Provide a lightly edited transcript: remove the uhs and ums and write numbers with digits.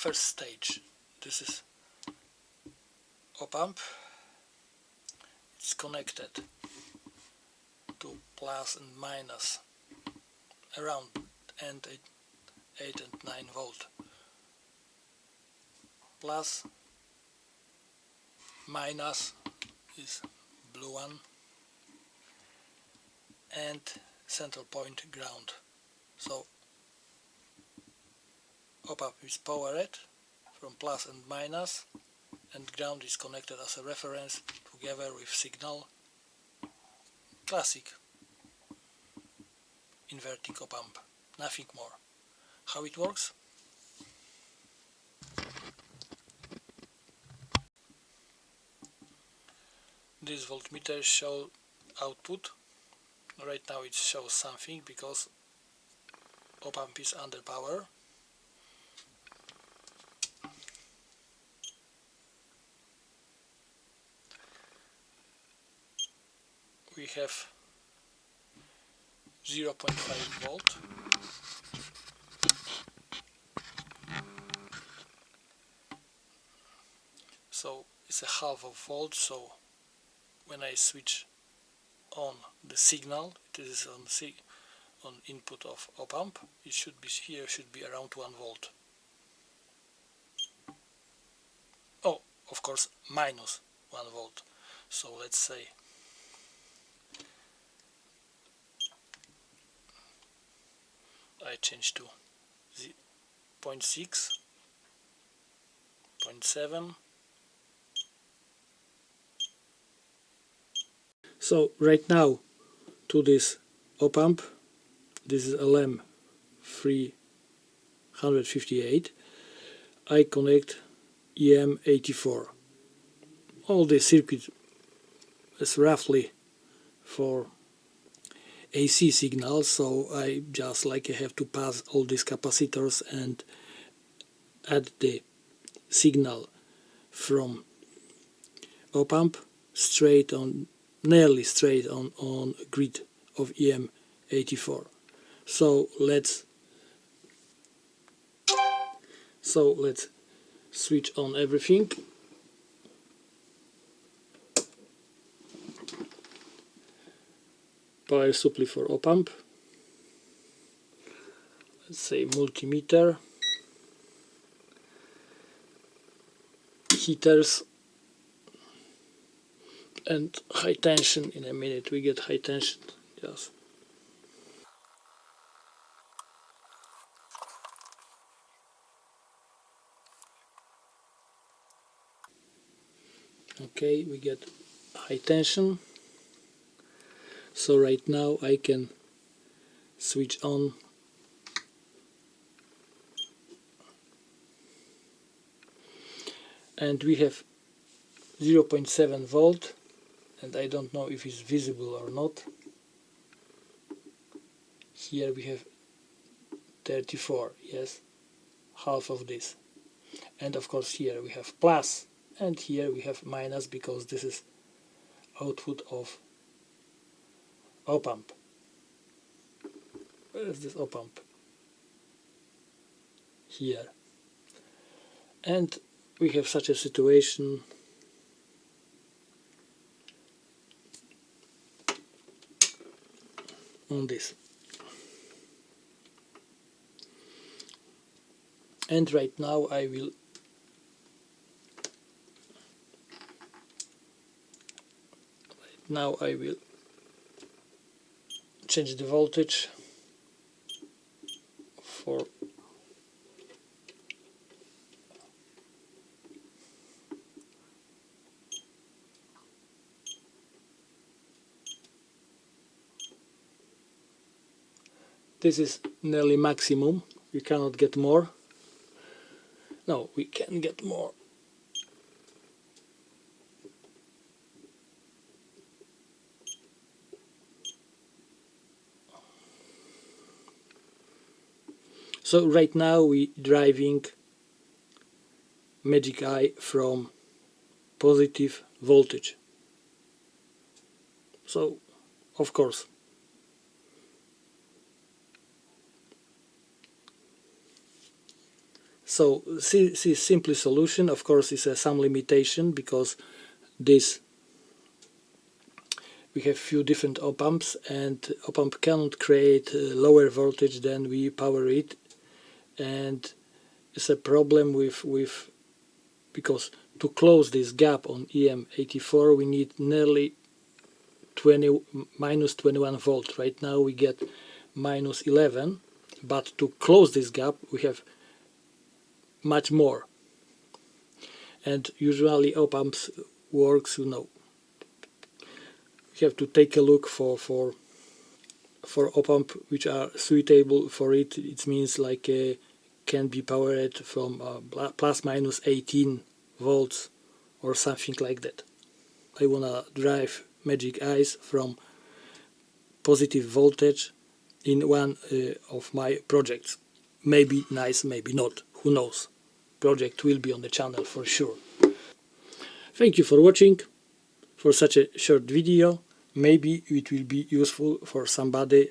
first stage. This is op-amp. It's connected to plus and minus around and 8 and 9 volt. Plus, minus is blue one, and central point ground. So op-amp is powered from plus and minus, and ground is connected as a reference together with signal. Classic inverting op-amp, nothing more. How it works? This voltmeter shows output. Right now it shows something because op-amp is under power. We have 0.5 volt. So it's a half of volt, so when I switch on the signal, it is on input of op-amp, it should be here, should be around 1 volt. Oh, of course, minus 1 volt. So let's say I change to 0.6, 0.7. So right now to this op-amp, this is LM358, I connect EM84. All the circuit is roughly for AC signals, so I just have to pass all these capacitors and add the signal from op-amp straight on, nearly straight on grid of EM84. So let's switch on everything. Power supply for op-amp. Let's say multimeter. Heaters. And high tension. In a minute we get high tension. Yes. Okay, we get high tension. So right now I can switch on and we have 0.7 volt, and I don't know if it's visible or not. Here we have 34, yes, half of this. And of course here we have plus, and here we have minus, because this is output of op-amp. Where is this op-amp? Here. And we have such a situation on this. And right now I will change the voltage for this is nearly maximum. We cannot get more. No, we can get more. So right now we driving magic eye from positive voltage. So of course So this is simply solution. Of course, is some limitation because this we have few different op-amps, and op-amp cannot create lower voltage than we power it, and it's a problem with because to close this gap on EM84 we need nearly minus 21 volt. Right now we get minus 11, but to close this gap we have much more. And usually op-amps works, you know, you have to take a look for op-amp which are suitable for it. It means like can be powered from plus minus 18 volts or something like that. I wanna drive Magic Eyes from positive voltage in one of my projects. Maybe nice, maybe not, who knows. Project will be on the channel for sure. Thank you for watching for such a short video. Maybe it will be useful for somebody.